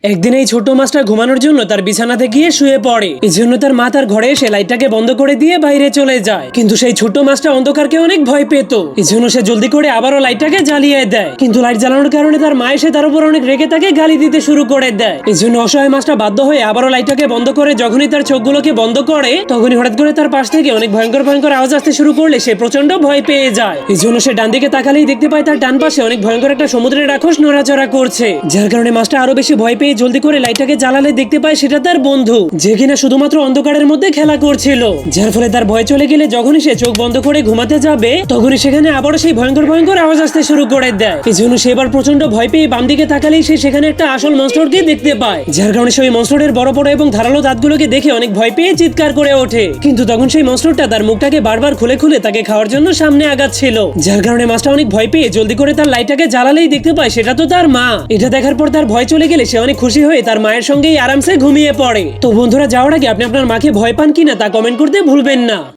একদিন এই ছোট মাছটা ঘুমানোর জন্য তার বিছানাতে গিয়ে শুয়ে পড়ে। এই জন্য তার মা তার ঘরে এসে লাইটটাকে বন্ধ করে দিয়ে বাইরে চলে যায়। কিন্তু সেই ছোট মাছটা অন্ধকারকে অনেক ভয় পেত। এই জন্য সে জলদি করে আবারও লাইটটাকে জ্বালিয়ে দেয়। কিন্তু লাইট জ্বালানোর কারণে তার মা এসে তার উপর অনেক রেগে তাকে গালি দিতে শুরু করে দেয়। এই জন্য অসহায় মাছটা বাধ্য হয়ে আবারও লাইটটাকে বন্ধ করে যখনই তার চোখগুলোকে বন্ধ করে তখনই হঠাৎ করে তার পাশ থেকে অনেক ভয়ঙ্কর ভয়ঙ্কর আওয়াজ আসতে শুরু করলে সে প্রচন্ড ভয় পেয়ে যায়। এই জন্য সে ডান দিকে তাকালেই দেখতে পায় তার ডান পাশে অনেক ভয়ঙ্কর একটা সমুদ্রের রাক্ষস নড়াচড়া করছে। যার কারণে মাছটা আরো বেশি ভয় পেয়ে জলদি করে লাইটটাকে জ্বালালে দেখতে পায় সেটা তার বন্ধু, যে কিনা শুধুমাত্র অন্ধকারের মধ্যে খেলা করছিল। যার ফলে তার ভয় চলে গেলে যখনই সে চোখ বন্ধ করে ঘুমাতে যাবে তখনই সেখানে আবারও সেই ভয়ঙ্কর ভয়ঙ্কর আওয়াজ আসতে শুরু করে দেয়। এই জন্য সে এবার প্রচন্ড ভয় পেয়ে বাম দিকে তাকালেই সে সেখানে একটা আসল মনস্টারকে দেখতে পায়। যার কারণে সেই মনস্টারের বড় বড় এবং ধারালো দাঁতগুলোকে দেখে অনেক ভয় পেয়ে চিৎকার করে ওঠে। কিন্তু তখন সেই মনস্টারটা তার মুখটাকে বারবার খুলে খুলে তাকে খাওয়ার জন্য সামনে আগাচ্ছিল। যার কারণে মাছটা অনেক ভয় পেয়ে জলদি করে তার লাইটটাকে জ্বালালেই দেখতে পায় সেটা তো তার মা। এটা দেখার পর তার ভয় চলে গেলে সে অনেক খুশি হয়ে তার মায়ের সঙ্গেই আরামসে ঘুমিয়ে পড়ে। তো বন্ধুরা, যাওয়ার আগে আপনি আপনার মাকে ভয় পান কিনা তা কমেন্ট করতে ভুলবেন না।